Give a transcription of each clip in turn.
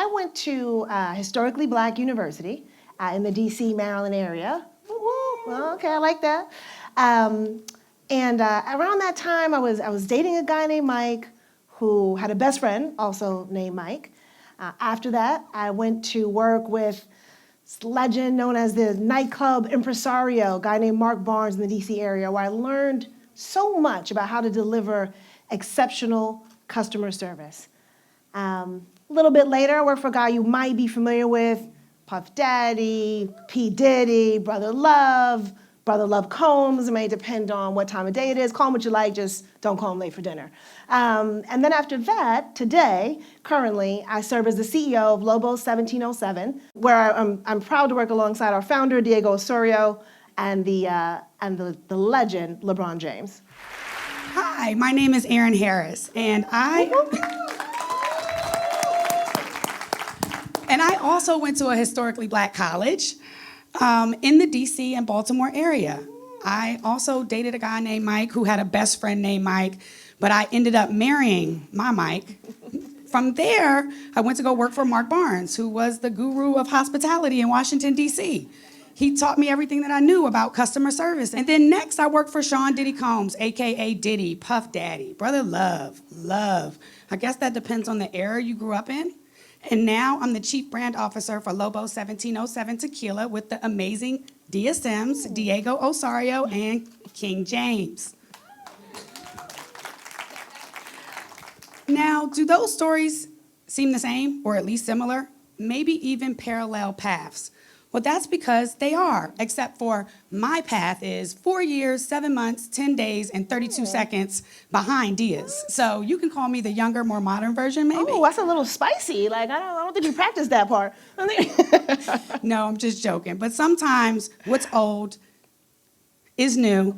I went to historically black university in the DC, Maryland area. Well, okay, I like that. And around that time, I was dating a guy named Mike who had a best friend also named Mike. After that, I went to work with this legend known as the nightclub impresario, a guy named Mark Barnes in the DC area, where I learned so much about how to deliver exceptional customer service. A little bit later, I worked for a guy you might be familiar with, Puff Daddy, P. Diddy, Brother Love Combs. It may depend on what time of day it is. Call him what you like, just don't call him late for dinner. And then after that, today, currently, I serve as the CEO of Lobos 1707, where I'm proud to work alongside our founder, Diego Osorio, and the legend, LeBron James. Hi, my name is Erin Harris, and I also went to a historically black college in the DC and Baltimore area. I also dated a guy named Mike who had a best friend named Mike, but I ended up marrying my Mike. From there, I went to go work for Mark Barnes, who was the guru of hospitality in Washington, DC. He taught me everything that I knew about customer service. And then next, I worked for Sean Diddy Combs, AKA Diddy, Puff Daddy, Brother Love. I guess that depends on the era you grew up in. And now I'm the Chief Brand Officer for Lobos 1707 Tequila with the amazing Dia Simms, Diego Osorio, and King James. Now, do those stories seem the same, or at least similar? Maybe even parallel paths? Well, that's because they are, except for my path is 4 years, 7 months, 10 days, and 32 seconds behind Dia's. So you can call me the younger, more modern version, maybe. Oh, that's a little spicy. Like, I don't think you practiced that part. No, I'm just joking. But sometimes what's old is new.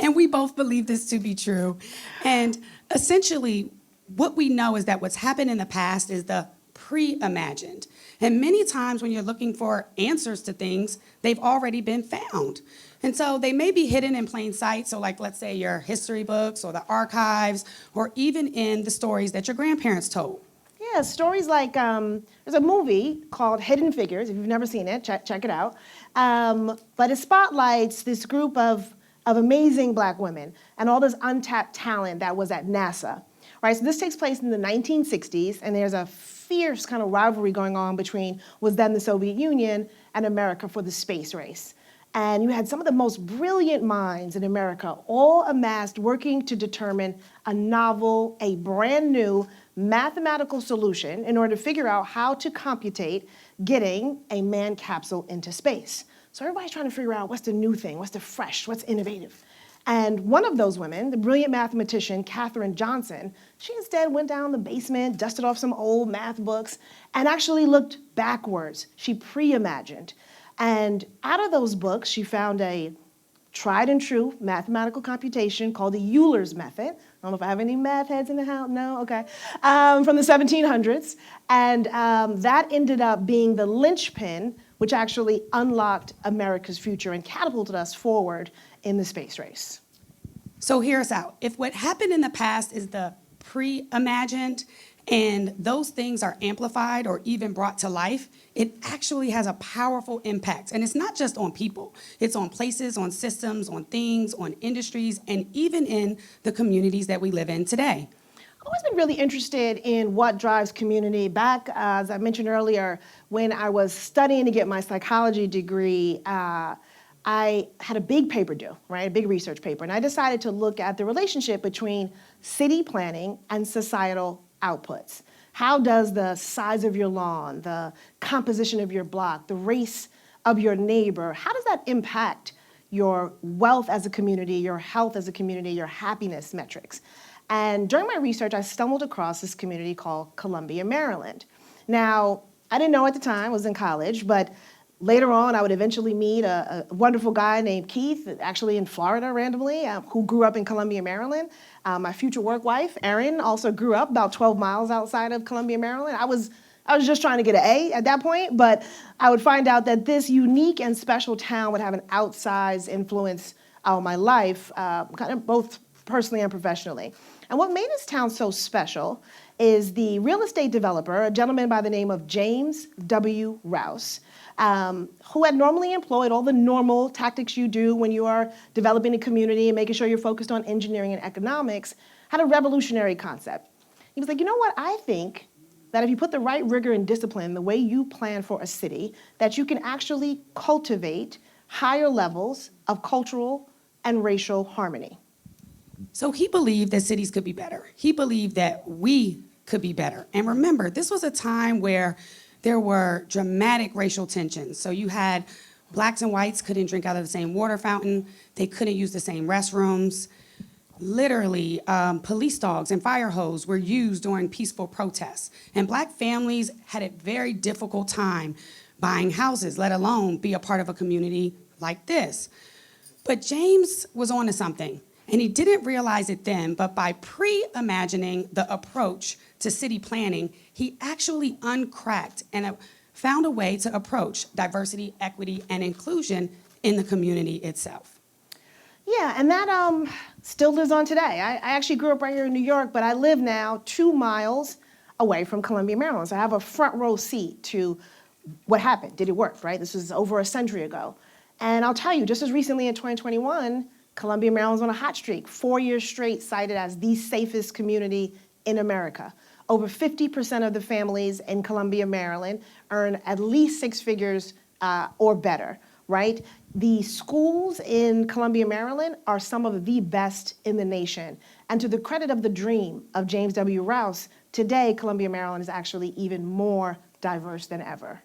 And we both believe this to be true. And essentially, what we know is that what's happened in the past is the pre-imagined. And many times when you're looking for answers to things, they've already been found. And so they may be hidden in plain sight. So like, let's say your history books or the archives, or even in the stories that your grandparents told. Yeah, stories like, there's a movie called Hidden Figures. If you've never seen it, check it out. But it spotlights this group of amazing black women and all this untapped talent that was at NASA. Right, so this takes place in the 1960s, and there's a fierce kind of rivalry going on between was then the Soviet Union and America for the space race. And you had some of the most brilliant minds in America all amassed working to determine a novel, a brand new mathematical solution in order to figure out how to computate getting a manned capsule into space. So everybody's trying to figure out what's the new thing, what's the fresh, what's innovative. And one of those women, the brilliant mathematician, Katherine Johnson, she instead went down the basement, dusted off some old math books, and actually looked backwards. She pre-imagined. And out of those books, she found a tried and true mathematical computation called the Euler's method. I don't know if I have any math heads in the house. No? Okay. From the 1700s. And that ended up being the linchpin which actually unlocked America's future and catapulted us forward in the space race. So hear us out. If what happened in the past is the pre-imagined and those things are amplified or even brought to life, it actually has a powerful impact. And it's not just on people. It's on places, on systems, on things, on industries, and even in the communities that we live in today. I've always been really interested in what drives community. Back, as I mentioned earlier, when I was studying to get my psychology degree, I had a big paper due, right? A big research paper. And I decided to look at the relationship between city planning and societal outputs. How does the size of your lawn, the composition of your block, the race of your neighbor, how does that impact your wealth as a community, your health as a community, your happiness metrics? And during my research, I stumbled across this community called Columbia, Maryland. Now, I didn't know at the time, I was in college, but later on, I would eventually meet a wonderful guy named Keith, actually in Florida randomly, who grew up in Columbia, Maryland. My future work wife, Erin, also grew up about 12 miles outside of Columbia, Maryland. I was just trying to get an A at that point, but I would find out that this unique and special town would have an outsized influence on my life, kind of both personally and professionally. And what made this town so special is the real estate developer, a gentleman by the name of James W. Rouse, who had normally employed all the normal tactics you do when you are developing a community and making sure you're focused on engineering and economics, had a revolutionary concept. He was like, you know what, I think that if you put the right rigor and discipline, the way you plan for a city, that you can actually cultivate higher levels of cultural and racial harmony. So he believed that cities could be better. He believed that we could be better. And remember, this was a time where there were dramatic racial tensions. So you had blacks and whites couldn't drink out of the same water fountain. They couldn't use the same restrooms. Literally, police dogs and fire hose were used during peaceful protests. And black families had a very difficult time buying houses, let alone be a part of a community like this. But James was onto something, and he didn't realize it then, but by pre-imagining the approach to city planning, he actually uncracked and found a way to approach diversity, equity, and inclusion in the community itself. Yeah, and that still lives on today. I actually grew up right here in New York, but I live now 2 miles away from Columbia, Maryland. So I have a front row seat to what happened. Did it work, right? This was over a century ago. And I'll tell you, just as recently in 2021, Columbia, Maryland's on a hot streak, 4 years straight cited as the safest community in America. Over 50% of the families in Columbia, Maryland earn at least 6 figures or better, right? The schools in Columbia, Maryland are some of the best in the nation. And to the credit of the dream of James W. Rouse, today Columbia, Maryland is actually even more diverse than ever.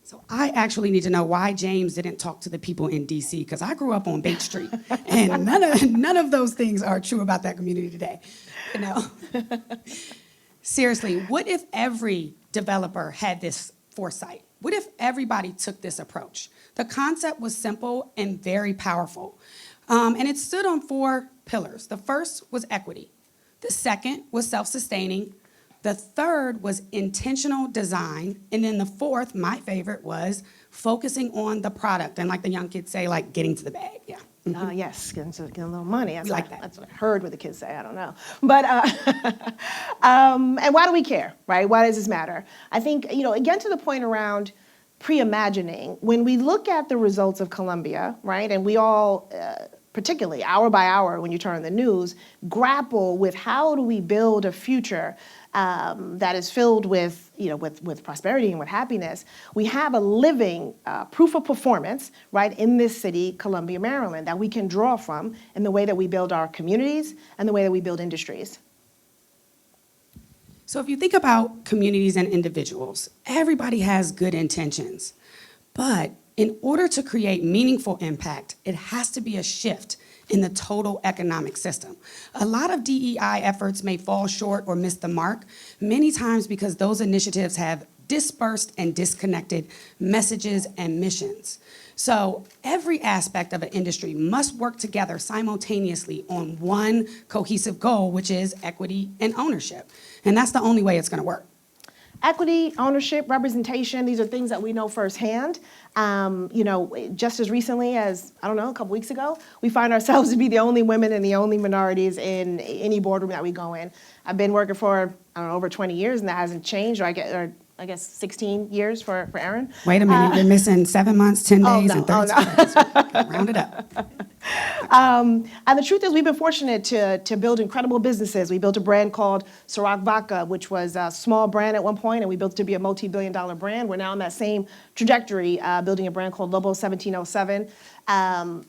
So I actually need to know why James didn't talk to the people in DC, because I grew up on Bates Street, and none of those things are true about that community today. You know? Seriously, what if every developer had this foresight? What if everybody took this approach? The concept was simple and very powerful, and it stood on 4 pillars. The first was equity. The second was self-sustaining. The third was intentional design. And then the fourth, my favorite, was focusing on the product. And like the young kids say, like getting to the bag, yeah. Yes, getting a little money. That's like that. That's what I heard what the kids say, I don't know. But, and why do we care, right? Why does this matter? I think, you know, again, to the point around pre-imagining, when we look at the results of Columbia, right, and we all, particularly hour by hour when you turn on the news, grapple with how do we build a future that is filled with, you know, with prosperity and with happiness. We have a living proof of performance, right, in this city, Columbia, Maryland, that we can draw from in the way that we build our communities and the way that we build industries. So if you think about communities and individuals, everybody has good intentions. But in order to create meaningful impact, it has to be a shift in the total economic system. A lot of DEI efforts may fall short or miss the mark, many times because those initiatives have dispersed and disconnected messages and missions. So every aspect of an industry must work together simultaneously on one cohesive goal, which is equity and ownership. And that's the only way it's gonna work. Equity, ownership, representation, these are things that we know firsthand. You know, just as recently as, I don't know, a couple weeks ago, we find ourselves to be the only women and the only minorities in any boardroom that we go in. I've been working for, I don't know, over 20 years, and that hasn't changed, or I guess 16 years for Erin. Wait a minute, you're missing 7 months, 10 days, and 30 days. Round it up. And the truth is, we've been fortunate to build incredible businesses. We built a brand called CîROC Vodka, which was a small brand at one point, and we built it to be a multi-billion-dollar brand. We're now on that same trajectory, building a brand called Lobos 1707,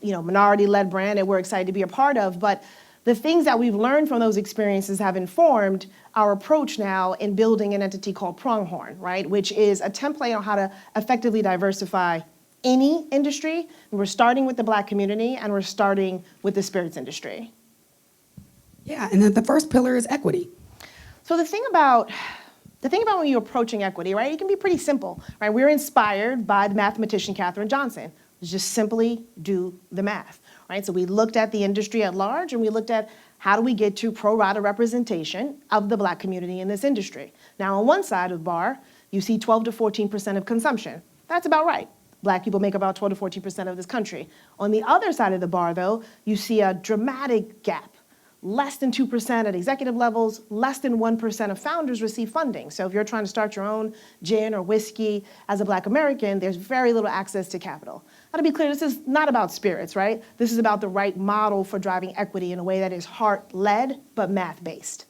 you know, minority-led brand that we're excited to be a part of. But the things that we've learned from those experiences have informed our approach now in building an entity called Pronghorn, right, which is a template on how to effectively diversify any industry. We're starting with the Black community, and we're starting with the spirits industry. Yeah, and then the first pillar is equity. So the thing about when you're approaching equity, right, it can be pretty simple, right? We're inspired by the mathematician Katherine Johnson. Just simply do the math, right? So we looked at the industry at large, and we looked at how do we get to pro rata representation of the Black community in this industry. Now, on one side of the bar, you see 12 to 14% of consumption. That's about right. Black people make about 12 to 14% of this country. On the other side of the bar, though, you see a dramatic gap. less than 2% at executive levels, less than 1% of founders receive funding. So if you're trying to start your own gin or whiskey as a Black American, there's very little access to capital. Now, to be clear, this is not about spirits, right? This is about the right model for driving equity in a way that is heart-led but math-based.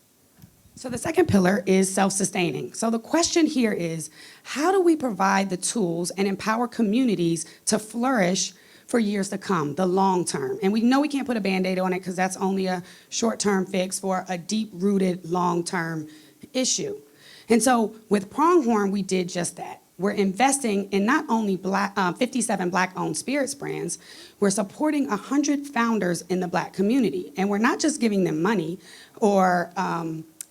So the second pillar is self-sustaining. So the question here is, how do we provide the tools and empower communities to flourish for years to come, the long term? And we know we can't put a Band-Aid on it because that's only a short-term fix for a deep-rooted, long-term issue. And so with Pronghorn, we did just that. We're investing in not only 57 Black-owned spirits brands, we're supporting 100 founders in the Black community. And we're not just giving them money or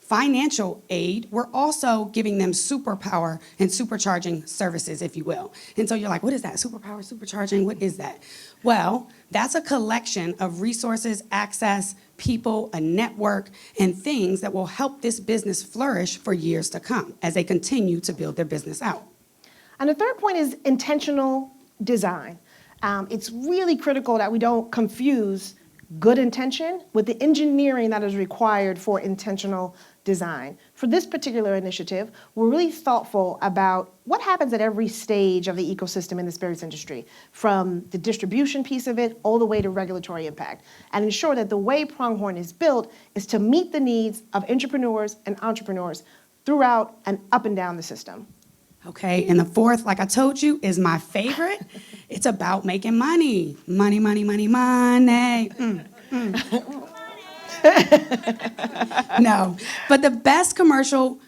financial aid, we're also giving them superpower and supercharging services, if you will. And so you're like, what is that? Superpower, supercharging, what is that? Well, that's a collection of resources, access, people, a network, and things that will help this business flourish for years to come as they continue to build their business out. And the third point is intentional design. It's really critical that we don't confuse good intention with the engineering that is required for intentional design. For this particular initiative, we're really thoughtful about what happens at every stage of the ecosystem in the spirits industry, from the distribution piece of it all the way to regulatory impact, and ensure that the way Pronghorn is built is to meet the needs of entrepreneurs and entrepreneurs throughout and up and down the system. Okay, and the fourth, like I told you, is my favorite. It's about making money. Money, money, money, money. No, but the best commercial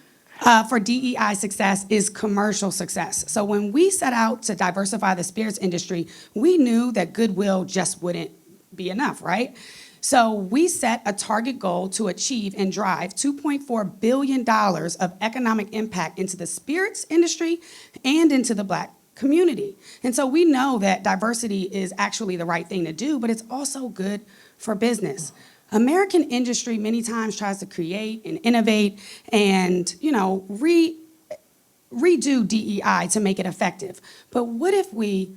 for DEI success is commercial success. So when we set out to diversify the spirits industry, we knew that goodwill just wouldn't be enough, right? So we set a target goal to achieve and drive $2.4 billion of economic impact into the spirits industry and into the Black community. And so we know that diversity is actually the right thing to do, but it's also good for business. American industry many times tries to create and innovate and, redo DEI to make it effective. But what if we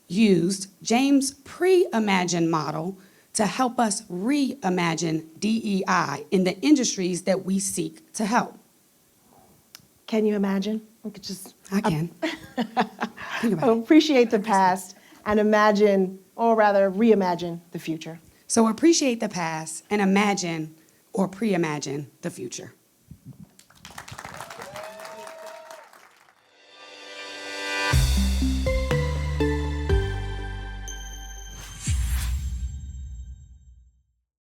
used James' pre-imagined model to help us reimagine DEI in the industries that we seek to help? Can you imagine? We could just I can. Think about it. appreciate the past and imagine, or rather reimagine the future. So appreciate the past and imagine or pre-imagine the future.